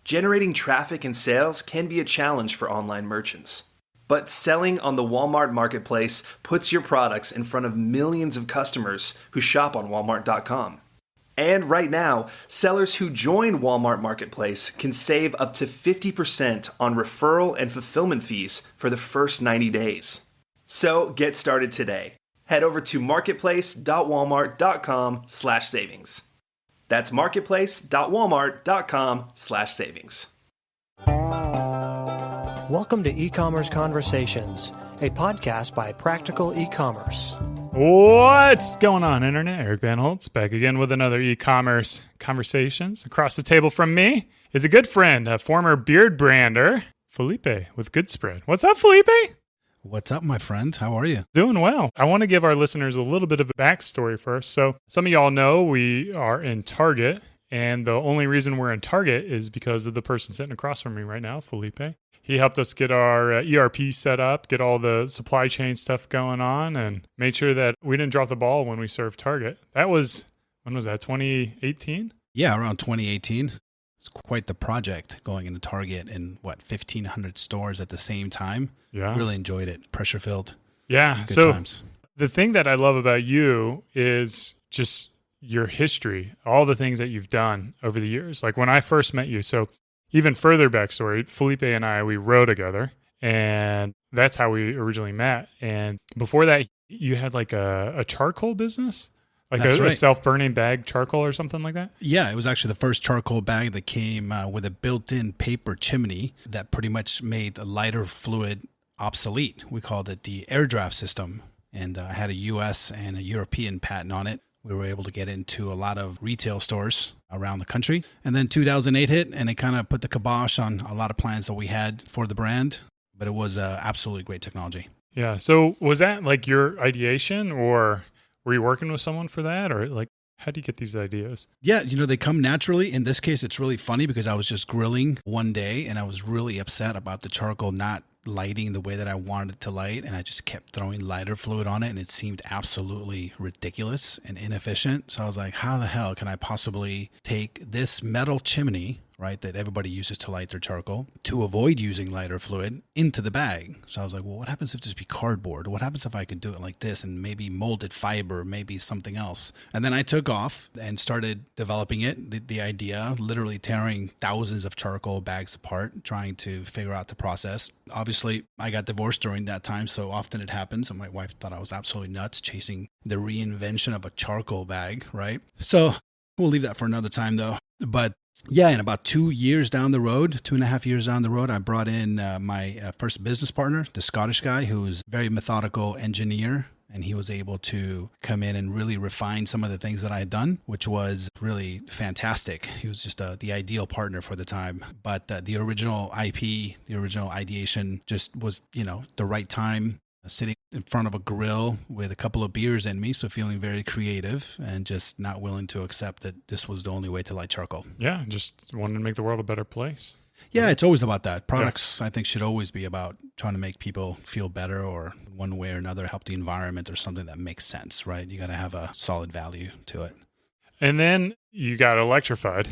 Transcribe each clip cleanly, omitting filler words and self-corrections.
Generating traffic and sales can be a challenge for online merchants. But selling on the Walmart Marketplace puts your products in front of millions of customers who shop on Walmart.com. And right now, sellers who join Walmart Marketplace can save up to 50% on referral and fulfillment fees for the first 90 days. So get started today. Head over to marketplace.walmart.com/savings. That's marketplace.walmart.com/savings. Welcome to E-Commerce Conversations, a podcast by Practical E-Commerce. What's going on, Internet? Eric Van Holtz back again with another e-commerce conversations. Across the table from me is a good friend, a former beard brander, Felipe with Goodspread. What's up, Felipe? What's up, my friend? How are you? Doing well. I want to give our listeners a little bit of a backstory first. So some of y'all know we are in Target, and the only reason we're in Target is because of the person sitting across from me right now, Felipe. He helped us get our ERP set up, get all the supply chain stuff going on, and made sure that we didn't drop the ball when we served Target. That was, when was that, 2018? Yeah, around 2018. It's quite the project going into Target in, 1,500 stores at the same time. Yeah. Really enjoyed it. Pressure-filled. Yeah. Good So times. The thing that I love about you is just your history, all the things that you've done over the years. Like when I first met you, so even further backstory, Felipe and I, we row together, and that's how we originally met. And before that, you had like a charcoal business, like a self-burning bag charcoal or something like that? Yeah, it was actually the first charcoal bag that came with a built-in paper chimney that pretty much made a lighter fluid obsolete. We called it the air draft system, and I had a US and a European patent on it. We were able to get into a lot of retail stores around the country. And then 2008 hit, and it kind of put the kibosh on a lot of plans that we had for the brand. But it was absolutely great technology. Yeah. So was that like your ideation, or were you working with someone for that? Or like, how do you get these ideas? Yeah, they come naturally. In this case, it's really funny because I was just grilling one day, and I was really upset about the charcoal not lighting the way that I wanted it to light, and I just kept throwing lighter fluid on it, and it seemed absolutely ridiculous and inefficient. So I was like, how the hell can I possibly take this metal chimney, right, that everybody uses to light their charcoal, to avoid using lighter fluid, into the bag? So I was like, well, what happens if this be cardboard? What happens if I could do it like this and maybe molded fiber, maybe something else? And then I took off and started developing it, the idea, literally tearing thousands of charcoal bags apart, trying to figure out the process. Obviously, I got divorced during that time, so often it happens, and my wife thought I was absolutely nuts chasing the reinvention of a charcoal bag, right? So we'll leave that for another time, though. But yeah, and about 2 years down the road, 2.5 years down the road, I brought in my first business partner, the Scottish guy, who was a very methodical engineer. And he was able to come in and really refine some of the things that I had done, which was really fantastic. He was just the ideal partner for the time. But the original IP, the original ideation just was, the right time, sitting in front of a grill with a couple of beers in me. So feeling very creative and just not willing to accept that this was the only way to light charcoal. Yeah, just wanted to make the world a better place. Yeah, it's always about that. Products, I think, should always be about trying to make people feel better, or one way or another help the environment, or something that makes sense, right? You got to have a solid value to it. And then you got electrified.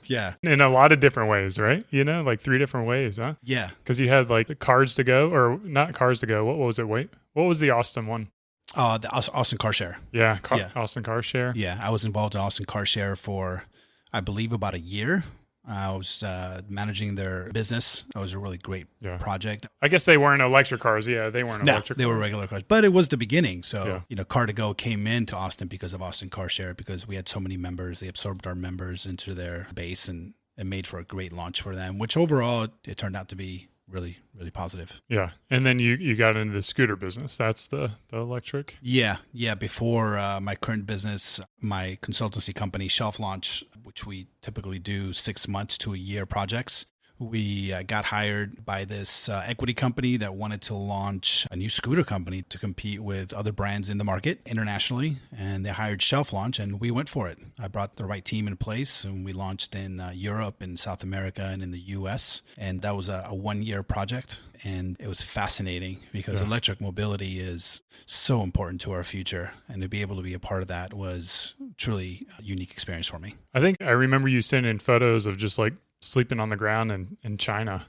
Yeah. In a lot of different ways, right? Like 3 different ways, huh? Yeah. Because you had like cars to go, or not cars to go. What was it? Wait, what was the Austin one? The Austin Car Share. Yeah, Austin Car Share. Yeah, I was involved in Austin Car Share for, I believe, about a year. I was managing their business. That was a really great project. I guess they weren't electric cars. Yeah, they weren't electric they cars. were regular cars. But it was the beginning. So, Car2Go came into Austin because of Austin Car Share, because we had so many members. They absorbed our members into their base, and it made for a great launch for them, which overall, it turned out to be really, really positive. Yeah. And then you got into the scooter business. That's the electric. Yeah. Before my current business, my consultancy company, Shelf Launch, which we typically do 6 months to a year projects. We got hired by this equity company that wanted to launch a new scooter company to compete with other brands in the market internationally. And they hired Shelf Launch, and we went for it. I brought the right team in place, and we launched in Europe and South America and in the US. And that was a 1-year project. And it was fascinating because electric mobility is so important to our future. And to be able to be a part of that was truly unique experience for me. I think I remember you sending photos of just like sleeping on the ground in China.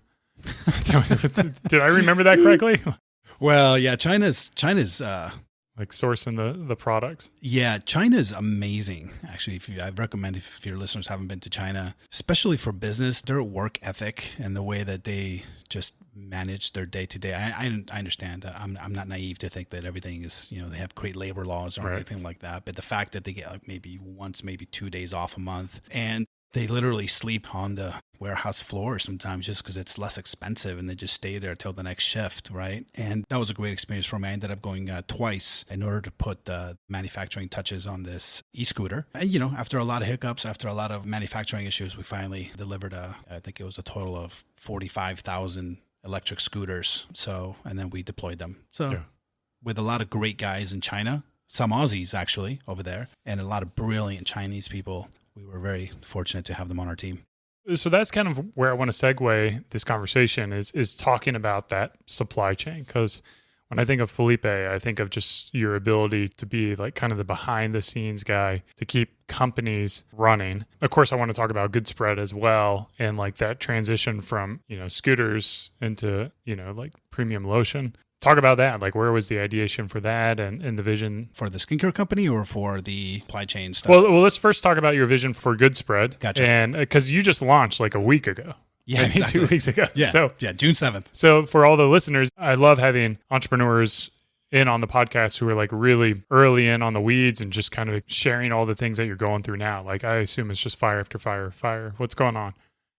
Did I remember that correctly? Well, yeah, China's like sourcing the products. Yeah, China's amazing. Actually, I recommend if your listeners haven't been to China, especially for business, their work ethic and the way that they just manage their day to day. I understand. I'm not naive to think that everything is, they have great labor laws or anything like that. But the fact that they get like maybe 2 days off a month, and they literally sleep on the warehouse floor sometimes just because it's less expensive, and they just stay there till the next shift, right? And that was a great experience for me. I ended up going twice in order to put manufacturing touches on this e-scooter. And, after a lot of hiccups, after a lot of manufacturing issues, we finally delivered I think it was a total of 45,000 electric scooters. And then we deployed them. With a lot of great guys in China, some Aussies actually over there, and a lot of brilliant Chinese people, we were very fortunate to have them on our team. So that's kind of where I want to segue this conversation is talking about that supply chain. Because when I think of Felipe, I think of just your ability to be like kind of the behind the scenes guy to keep companies running. Of course, I want to talk about Goodspread as well, and like that transition from, scooters into, like premium lotion. Talk about that. Like, where was the ideation for that and the vision? For the skincare company or for the supply chain stuff? Well, let's first talk about your vision for Goodspread. Gotcha. And because you just launched like a week ago. Yeah, maybe exactly. 2 weeks ago. Yeah, June 7th. So for all the listeners, I love having entrepreneurs in on the podcast who are like really early in on the weeds and just kind of sharing all the things that you're going through now. Like, I assume it's just fire after fire. What's going on?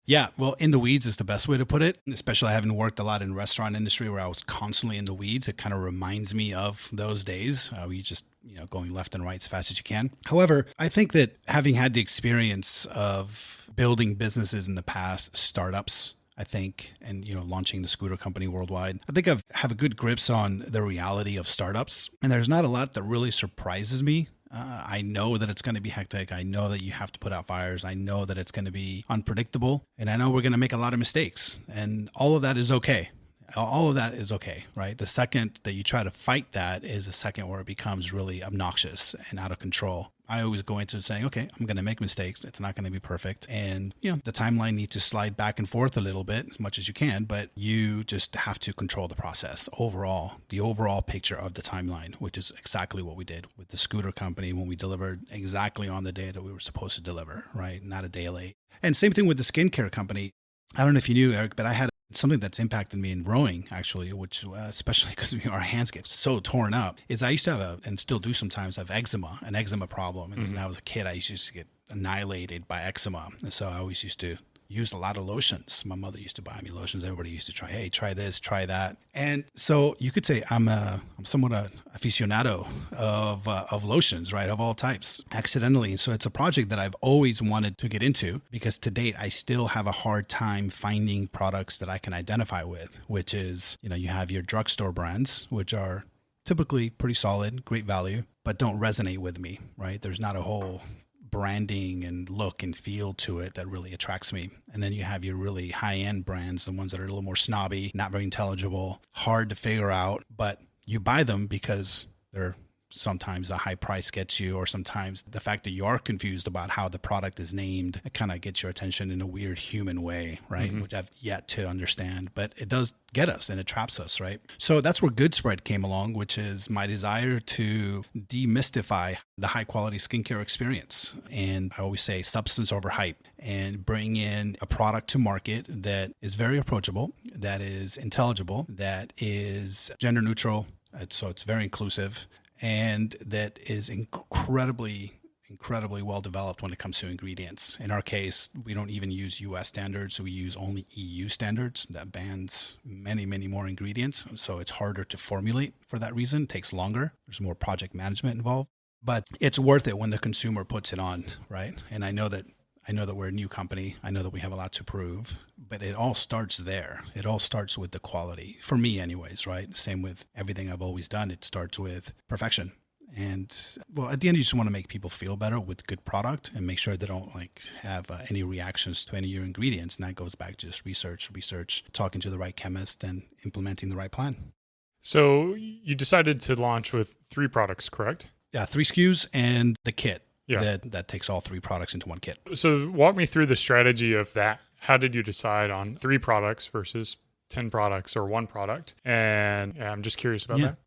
Yeah, well, in the weeds is the best way to put it, especially having worked a lot in the restaurant industry where I was constantly in the weeds. It kind of reminds me of those days where you just, going left and right as fast as you can. However, I think that having had the experience of building businesses in the past, startups, I think, and, launching the scooter company worldwide, I think I have a good grips on the reality of startups. And there's not a lot that really surprises me. I know that it's going to be hectic. I know that you have to put out fires. I know that it's going to be unpredictable. And I know we're going to make a lot of mistakes. And all of that is okay. All of that is okay, right? The second that you try to fight that is the second where it becomes really obnoxious and out of control. I always go into saying, okay, I'm going to make mistakes. It's not going to be perfect. And, the timeline needs to slide back and forth a little bit as much as you can, but you just have to control the process overall, the overall picture of the timeline, which is exactly what we did with the scooter company when we delivered exactly on the day that we were supposed to deliver, right? Not a day late. And same thing with the skincare company. I don't know if you knew, Eric, but I had something that's impacted me in rowing, actually, which especially because our hands get so torn up, is I used to have and still do sometimes have an eczema problem. And when I was a kid, I used to get annihilated by eczema. And so I always used to use a lot of lotions. My mother used to buy me lotions. Everybody used to try, hey, try this, try that. And so you could say I'm somewhat an aficionado of lotions, right, of all types, accidentally. So it's a project that I've always wanted to get into because to date, I still have a hard time finding products that I can identify with, which is, you have your drugstore brands, which are typically pretty solid, great value, but don't resonate with me, right? There's not a whole branding and look and feel to it that really attracts me. And then you have your really high-end brands, the ones that are a little more snobby, not very intelligible, hard to figure out, but you buy them because they're sometimes a high price gets you, or sometimes the fact that you are confused about how the product is named, it kind of gets your attention in a weird human way, right? Which I've yet to understand, but it does get us and it traps us, right? So that's where Goodspread came along, which is my desire to demystify the high quality skincare experience. And I always say substance over hype, and bring in a product to market that is very approachable, that is intelligible, that is gender neutral. So it's very inclusive, and that is incredibly well developed when it comes to ingredients. In our case, we don't even use US standards. We use only EU standards that bans many more ingredients. So it's harder to formulate for that reason. It takes longer. There's more project management involved, but it's worth it when the consumer puts it on, right? And I know that we're a new company. I know that we have a lot to prove, but it all starts there. It all starts with the quality, for me anyways, right? Same with everything I've always done. It starts with perfection. And well, at the end, you just want to make people feel better with good product and make sure they don't have any reactions to any of your ingredients. And that goes back to just research, talking to the right chemist and implementing the right plan. So you decided to launch with 3 products, correct? Yeah, 3 SKUs and the kit. that takes all 3 products into one kit. So walk me through the strategy of that. How did you decide on 3 products versus 10 products or 1 product? And I'm just curious about that.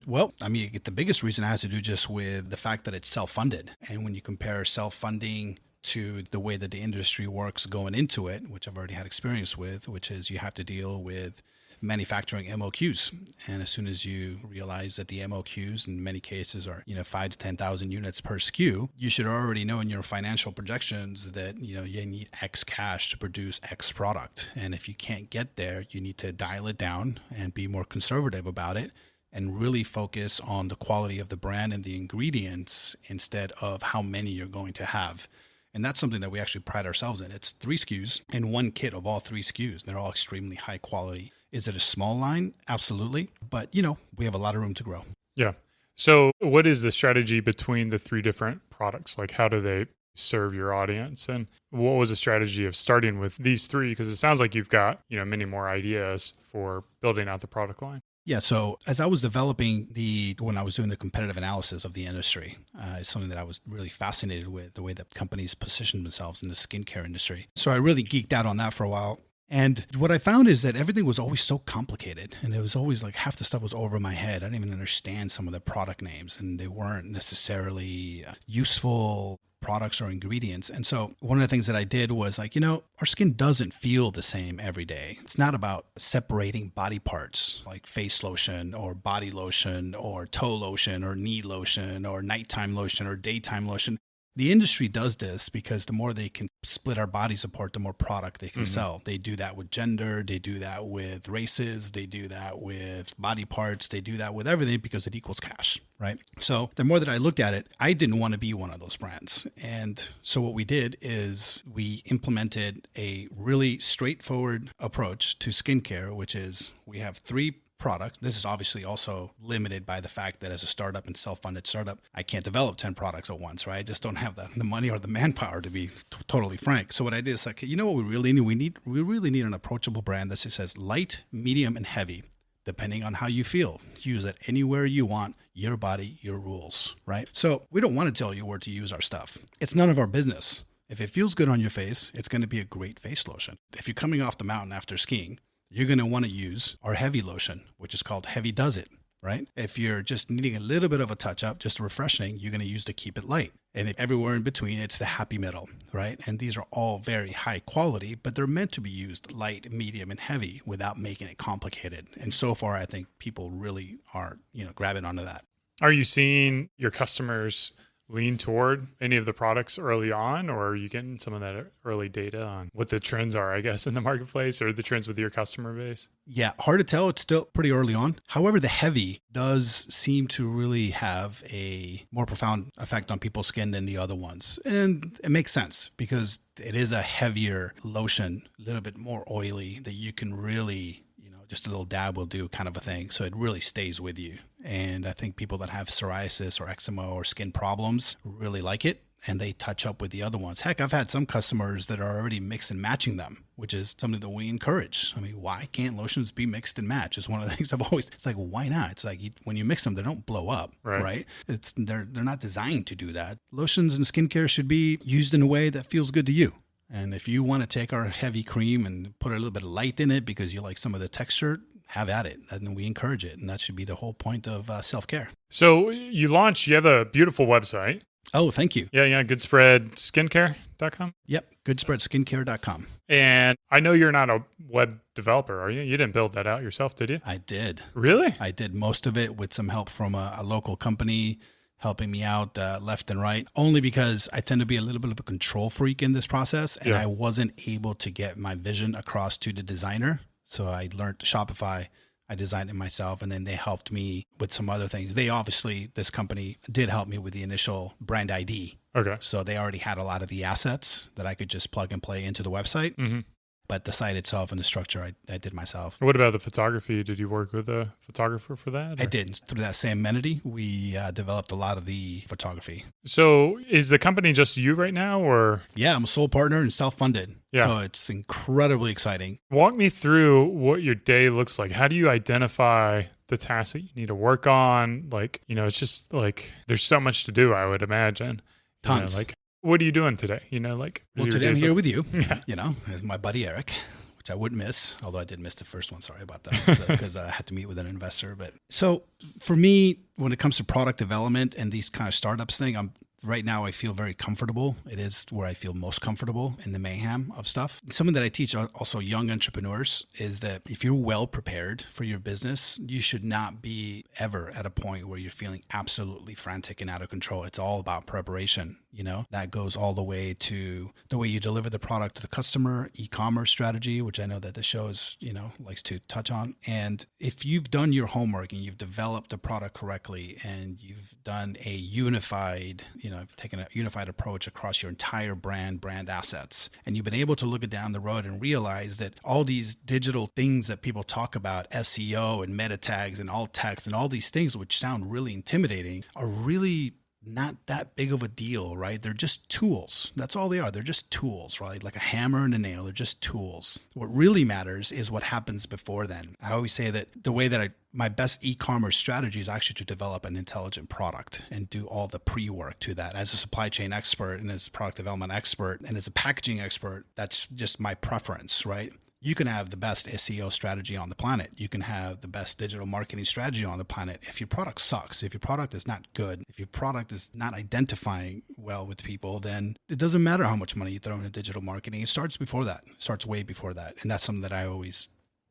Well, I mean, the biggest reason has to do just with the fact that it's self-funded. And when you compare self-funding to the way that the industry works going into it, which I've already had experience with, which is you have to deal with manufacturing MOQs. And as soon as you realize that the MOQs in many cases are, 5 to 10,000 units per SKU, you should already know in your financial projections that, you need X cash to produce X product. And if you can't get there, you need to dial it down and be more conservative about it and really focus on the quality of the brand and the ingredients instead of how many you're going to have. And that's something that we actually pride ourselves in. It's 3 SKUs and 1 kit of all 3 SKUs. They're all extremely high quality. Is it a small line? Absolutely. But, we have a lot of room to grow. Yeah. So what is the strategy between the 3 different products? Like, how do they serve your audience? And what was the strategy of starting with these 3? Because it sounds like you've got, many more ideas for building out the product line. Yeah. So as I was developing when I was doing the competitive analysis of the industry, it's something that I was really fascinated with, the way that companies position themselves in the skincare industry. So I really geeked out on that for a while. And what I found is that everything was always so complicated. And it was always like half the stuff was over my head. I didn't even understand some of the product names, and they weren't necessarily useful products or ingredients. And so one of the things that I did was like, our skin doesn't feel the same every day. It's not about separating body parts like face lotion or body lotion or toe lotion or knee lotion or nighttime lotion or daytime lotion. The industry does this because the more they can split our bodies apart, the more product they can sell. They do that with gender. They do that with races. They do that with body parts. They do that with everything because it equals cash, right? So the more that I looked at it, I didn't want to be one of those brands. And so what we did is we implemented a really straightforward approach to skincare, which is we have 3 products. This is obviously also limited by the fact that as a startup and self-funded startup, I can't develop 10 products at once, right? I just don't have the money or the manpower, to be totally frank. So what I did is like, what we really need? We really need an approachable brand that says light, medium, and heavy, depending on how you feel. Use it anywhere you want, your body, your rules, right? So we don't want to tell you where to use our stuff. It's none of our business. If it feels good on your face, it's going to be a great face lotion. If you're coming off the mountain after skiing, you're going to want to use our heavy lotion, which is called Heavy Does It, right? If you're just needing a little bit of a touch up, just refreshing, you're going to use the Keep It Light. And everywhere in between, it's the Happy Middle, right? And these are all very high quality, but they're meant to be used light, medium, and heavy without making it complicated. And so far, I think people really are, grabbing onto that. Are you seeing your customers lean toward any of the products early on, or are you getting some of that early data on what the trends are, I guess, in the marketplace or the trends with your customer base? Yeah, hard to tell. It's still pretty early on. However, the heavy does seem to really have a more profound effect on people's skin than the other ones. And it makes sense because it is a heavier lotion, a little bit more oily that you can really, just a little dab will do kind of a thing. So it really stays with you. And I think people that have psoriasis or eczema or skin problems really like it, and they touch up with the other ones. Heck, I've had some customers that are already mix and matching them, which is something that we encourage. I mean, why can't lotions be mixed and matched? It's one of the things it's like, why not? It's like when you mix them, they don't blow up, right? They're not designed to do that. Lotions and skincare should be used in a way that feels good to you. And if you want to take our heavy cream and put a little bit of light in it because you like some of the texture, have at it. And we encourage it. And that should be the whole point of self-care. So you have a beautiful website. Oh, thank you. Yeah. Goodspreadskincare.com. Yep. Goodspreadskincare.com. And I know you're not a web developer, are you? You didn't build that out yourself, did you? I did. Really? I did most of it with some help from a local company helping me out left and right, only because I tend to be a little bit of a control freak in this process, and I wasn't able to get my vision across to the designer. So I learned Shopify. I designed it myself, and then they helped me with some other things. This company did help me with the initial brand ID. Okay. So they already had a lot of the assets that I could just plug and play into the website. Mm-hmm. But the site itself and the structure, I did myself. What about the photography? Did you work with a photographer for that? I did. Through that same entity, we developed a lot of the photography. So is the company just you right now, or? Yeah, I'm a sole partner and self-funded. Yeah. So it's incredibly exciting. Walk me through what your day looks like. How do you identify the tasks that you need to work on? Like, it's just like there's so much to do, I would imagine. Tons. Like, what are you doing today? Like, well, today I'm here with you, Yeah. As my buddy Eric, which I wouldn't miss, although I did miss the first one. Sorry about that, because I had to meet with an investor. But so for me, when it comes to product development and these kind of startups thing, right now I feel very comfortable. It is where I feel most comfortable in the mayhem of stuff. Something that I teach also young entrepreneurs is that if you're well prepared for your business, you should not be ever at a point where you're feeling absolutely frantic and out of control. It's all about preparation. That goes all the way to the way you deliver the product to the customer, e-commerce strategy, which I know that the show is, likes to touch on. And if you've done your homework and you've developed the product correctly and you've done a unified, taken a unified approach across your entire brand assets, and you've been able to look it down the road and realize that all these digital things that people talk about, SEO and meta tags and alt text and all these things, which sound really intimidating, are really not that big of a deal, right? They're just tools. That's all they are. They're just tools, right? Like a hammer and a nail. They're just tools. What really matters is what happens before then. I always say that the way that my best e-commerce strategy is actually to develop an intelligent product and do all the pre-work to that. As a supply chain expert and as a product development expert and as a packaging expert, that's just my preference, right? You can have the best SEO strategy on the planet. You can have the best digital marketing strategy on the planet. If your product sucks, if your product is not good, if your product is not identifying well with people, then it doesn't matter how much money you throw into digital marketing. It starts before that. It starts way before that. And that's something that I always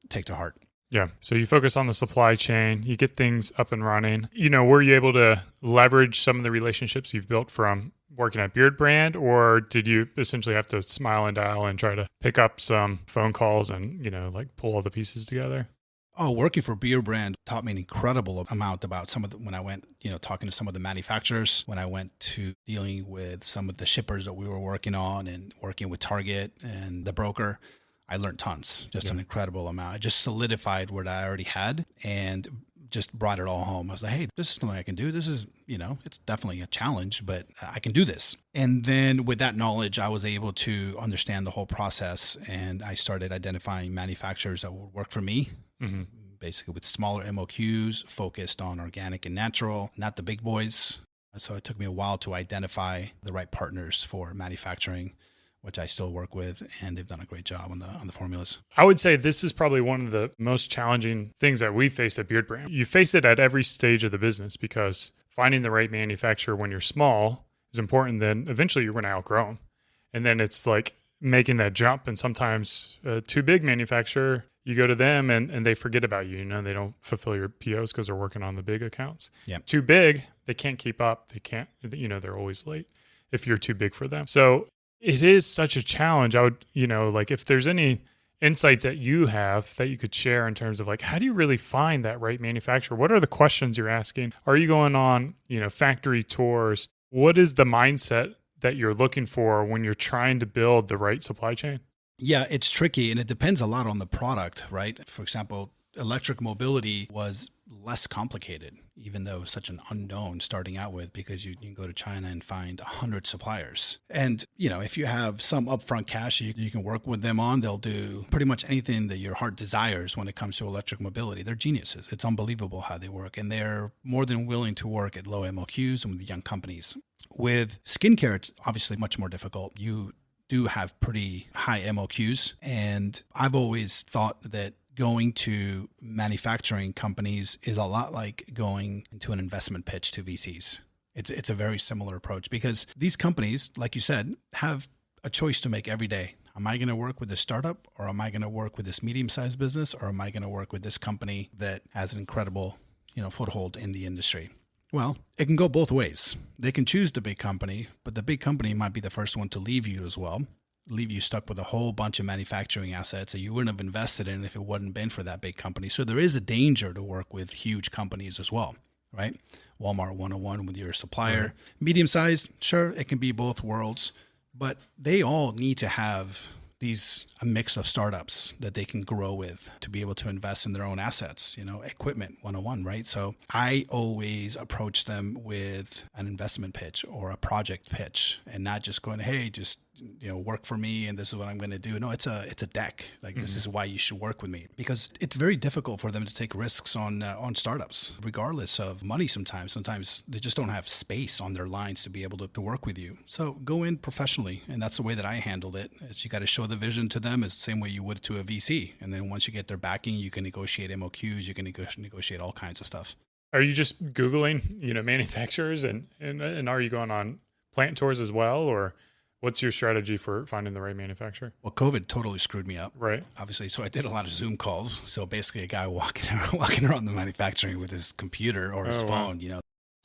take to heart. Yeah. So you focus on the supply chain, you get things up and running. Were you able to leverage some of the relationships you've built from working at Beard Brand, or did you essentially have to smile and dial and try to pick up some phone calls and, pull all the pieces together? Oh, working for Beard Brand taught me an incredible amount about when I went, talking to some of the manufacturers, when I went to dealing with some of the shippers that we were working on and working with Target and the broker. I learned tons, an incredible amount. I just solidified what I already had and just brought it all home. I was like, hey, this is something I can do. This is, it's definitely a challenge, but I can do this. And then with that knowledge, I was able to understand the whole process. And I started identifying manufacturers that would work for me, basically with smaller MOQs, focused on organic and natural, not the big boys. So it took me a while to identify the right partners for manufacturing, which I still work with, and they've done a great job on the formulas. I would say this is probably one of the most challenging things that we face at Beard Brand. You face it at every stage of the business because finding the right manufacturer when you're small is important. Then eventually you're going to outgrow them. And then it's like making that jump. And sometimes a too big manufacturer, you go to them and they forget about you. They don't fulfill your POs because they're working on the big accounts. Yeah. Too big, they can't keep up. They can't, they're always late if you're too big for them. So it is such a challenge. I would, if there's any insights that you have that you could share in terms of how do you really find that right manufacturer? What are the questions you're asking? Are you going on, factory tours? What is the mindset that you're looking for when you're trying to build the right supply chain? Yeah, it's tricky and it depends a lot on the product, right? For example, electric mobility was less complicated, even though such an unknown starting out with, because you can go to China and find 100 suppliers. And, if you have some upfront cash you can work with them on, they'll do pretty much anything that your heart desires when it comes to electric mobility. They're geniuses. It's unbelievable how they work. And they're more than willing to work at low MOQs and with young companies. With skincare, it's obviously much more difficult. You do have pretty high MOQs. And I've always thought that going to manufacturing companies is a lot like going into an investment pitch to VCs. It's a very similar approach because these companies, like you said, have a choice to make every day. Am I going to work with this startup, or am I going to work with this medium-sized business, or am I going to work with this company that has an incredible, foothold in the industry? Well, it can go both ways. They can choose the big company, but the big company might be the first one to leave you as well. Leave you stuck with a whole bunch of manufacturing assets that you wouldn't have invested in if it wouldn't been for that big company. So there is a danger to work with huge companies as well, right? Walmart 101 with your supplier. Right. Medium-sized, sure, it can be both worlds, but they all need to have a mix of startups that they can grow with to be able to invest in their own assets, equipment 101, right? So I always approach them with an investment pitch or a project pitch and not just going, hey, just work for me and this is what I'm going to do. No, it's a deck. Like this is why you should work with me, because it's very difficult for them to take risks on startups, regardless of money. Sometimes they just don't have space on their lines to be able to work with you. So go in professionally. And that's the way that I handled it. Is you got to show the vision to them as the same way you would to a VC. And then once you get their backing, you can negotiate MOQs, you can negotiate all kinds of stuff. Are you just Googling, manufacturers and are you going on plant tours as well, or what's your strategy for finding the right manufacturer? Well, COVID totally screwed me up. Right. Obviously. So I did a lot of Zoom calls. So basically a guy walking around the manufacturing with his computer or his phone,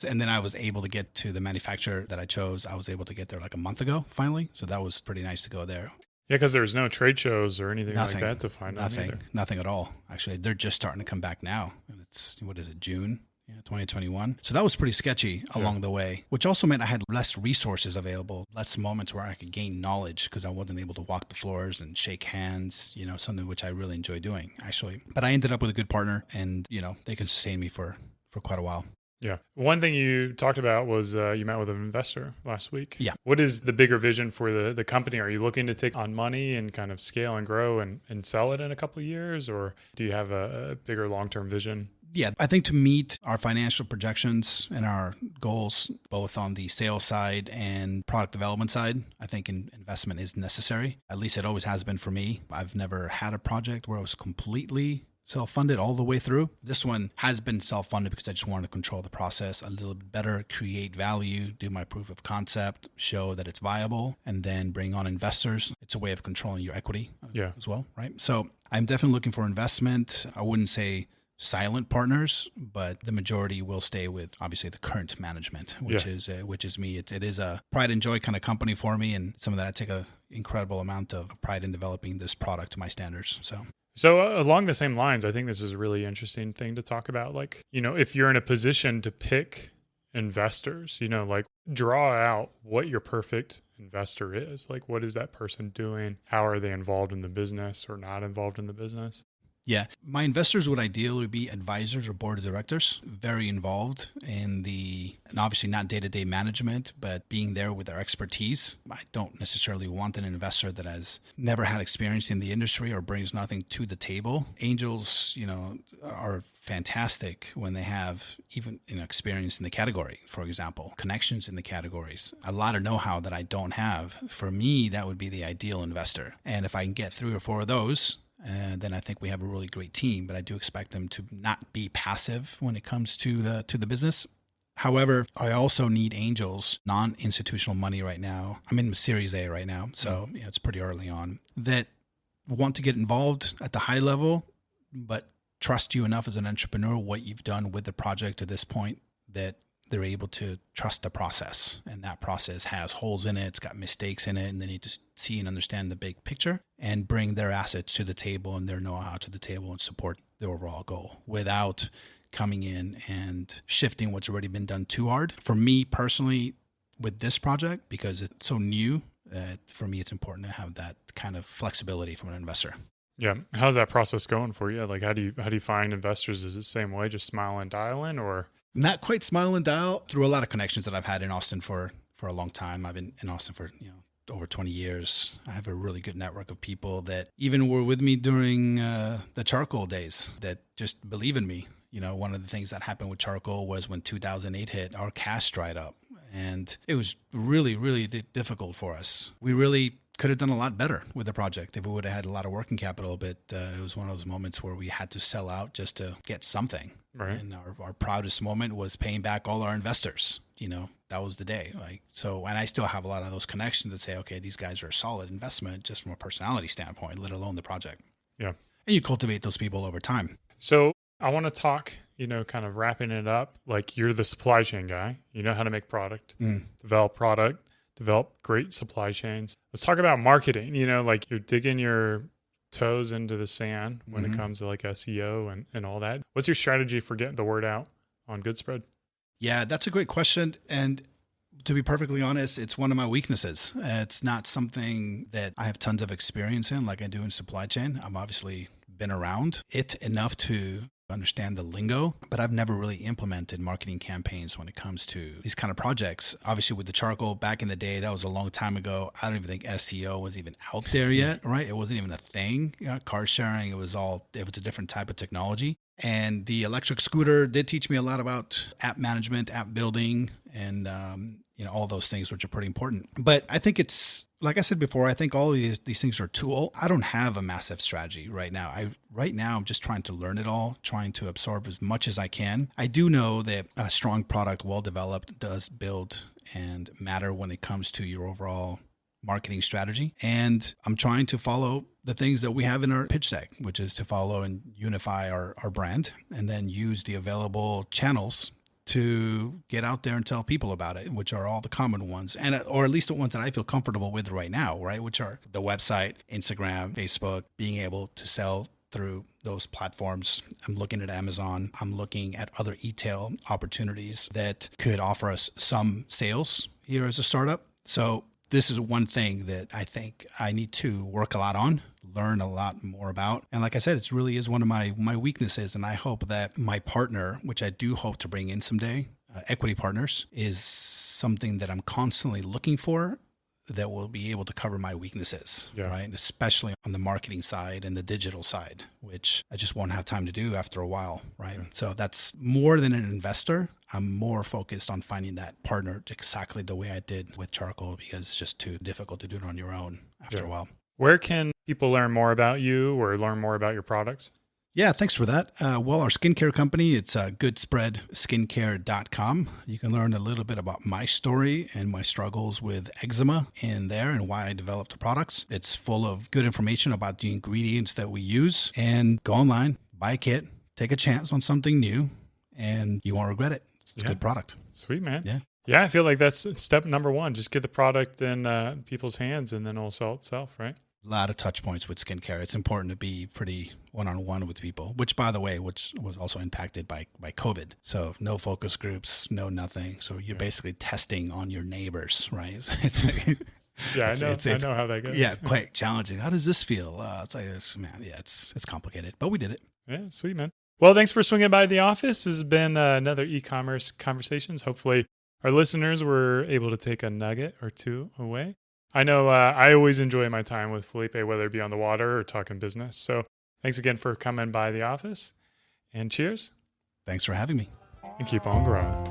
And then I was able to get to the manufacturer that I chose. I was able to get there like a month ago, finally. So that was pretty nice to go there. Yeah, because there's no trade shows or anything like that to find out. Nothing at all. Actually, they're just starting to come back now. And it's, June? 2021. So that was pretty sketchy along the way, which also meant I had less resources available, less moments where I could gain knowledge because I wasn't able to walk the floors and shake hands, something which I really enjoy doing, actually. But I ended up with a good partner and, they could sustain me for quite a while. Yeah. One thing you talked about was you met with an investor last week. Yeah. What is the bigger vision for the company? Are you looking to take on money and kind of scale and grow and sell it in a couple of years? Or do you have a bigger long-term vision? Yeah, I think to meet our financial projections and our goals, both on the sales side and product development side, I think investment is necessary. At least it always has been for me. I've never had a project where it was completely self-funded all the way through. This one has been self-funded because I just wanted to control the process a little bit better, create value, do my proof of concept, show that it's viable, and then bring on investors. It's a way of controlling your equity as well, right? So I'm definitely looking for investment. I wouldn't say silent partners, but the majority will stay with obviously the current management, which is me. It is a pride and joy kind of company for me, and some of that I take an incredible amount of pride in developing this product to my standards. So along the same lines, I think this is a really interesting thing to talk about. Like, if you're in a position to pick investors, like draw out what your perfect investor is. Like, what is that person doing? How are they involved in the business or not involved in the business? Yeah. My investors would ideally be advisors or board of directors, very involved in and obviously not day-to-day management, but being there with their expertise. I don't necessarily want an investor that has never had experience in the industry or brings nothing to the table. Angels, are fantastic when they have even experience in the category, for example, connections in the categories, a lot of know-how that I don't have. For me, that would be the ideal investor. And if I can get 3 or 4 of those, then I think we have a really great team, but I do expect them to not be passive when it comes to the business. However, I also need angels, non-institutional money right now. I'm in Series A right now, so it's pretty early on, that want to get involved at the high level, but trust you enough as an entrepreneur, what you've done with the project to this point, that they're able to trust the process. And that process has holes in it, it's got mistakes in it, and they need to see and understand the big picture and bring their assets to the table and their know-how to the table and support the overall goal without coming in and shifting what's already been done too hard. For me personally, with this project, because it's so new, for me, it's important to have that kind of flexibility from an investor. Yeah. How's that process going for you? Like, how do you find investors? Is it the same way, just smile and dial in, or? Not quite smile and dial, through a lot of connections that I've had in Austin for a long time. I've been in Austin for, over 20 years. I have a really good network of people that even were with me during the charcoal days that just believe in me. One of the things that happened with charcoal was when 2008 hit, our cash dried up, and it was really, really difficult for us. We really could have done a lot better with the project if we would have had a lot of working capital, but it was one of those moments where we had to sell out just to get something. Right. And our proudest moment was paying back all our investors. That was the day. And I still have a lot of those connections that say, okay, these guys are a solid investment just from a personality standpoint, let alone the project. Yeah. And you cultivate those people over time. So I want to talk, kind of wrapping it up, like you're the supply chain guy, you know how to make product, develop great supply chains. Let's talk about marketing, like you're digging your toes into the sand when it comes to like SEO and all that. What's your strategy for getting the word out on Goodspread? Yeah, that's a great question. And to be perfectly honest, it's one of my weaknesses. It's not something that I have tons of experience in like I do in supply chain. I've obviously been around it enough to understand the lingo, but I've never really implemented marketing campaigns when it comes to these kind of projects. Obviously with the charcoal back in the day, that was a long time ago. I don't even think SEO was even out there yet, right? It wasn't even a thing. Car sharing, it was a different type of technology. And the electric scooter did teach me a lot about app management, app building, and all those things, which are pretty important. But I think it's, like I said before, I think all of these things are a tool. I don't have a massive strategy right now. I'm just trying to learn it all, trying to absorb as much as I can. I do know that a strong product, well developed, does build and matter when it comes to your overall marketing strategy. And I'm trying to follow the things that we have in our pitch deck, which is to follow and unify our brand, and then use the available channels to get out there and tell people about it, which are all the common ones, or at least the ones that I feel comfortable with right now, right? Which are the website, Instagram, Facebook, being able to sell through those platforms. I'm looking at Amazon. I'm looking at other e-tail opportunities that could offer us some sales here as a startup. So this is one thing that I think I need to work a lot on, learn a lot more about. And like I said, it really is one of my weaknesses. And I hope that my partner, which I do hope to bring in someday, equity partners, is something that I'm constantly looking for that will be able to cover my weaknesses, right? And especially on the marketing side and the digital side, which I just won't have time to do after a while, right? Yeah. So that's more than an investor. I'm more focused on finding that partner exactly the way I did with charcoal, because it's just too difficult to do it on your own after a while. Where can people learn more about you or learn more about your products? Yeah, thanks for that. Well, our skincare company, it's goodspreadskincare.com. You can learn a little bit about my story and my struggles with eczema in there and why I developed the products. It's full of good information about the ingredients that we use. And go online, buy a kit, take a chance on something new, and you won't regret it. It's a good product. Sweet, man. Yeah. Yeah, I feel like that's step number one. Just get the product in people's hands, and then it'll sell itself, right? A lot of touch points with skincare. It's important to be pretty one-on-one with people, which, by the way, which was also impacted by COVID. So no focus groups, no nothing. So you're basically testing on your neighbors, right? It's like, I know how that goes. Yeah, quite challenging. How does this feel? It's like, it's complicated, but we did it. Yeah, sweet, man. Well, thanks for swinging by the office. This has been another e-commerce conversations. Hopefully our listeners were able to take a nugget or two away. I know I always enjoy my time with Felipe, whether it be on the water or talking business. So thanks again for coming by the office, and cheers. Thanks for having me. And keep on growing.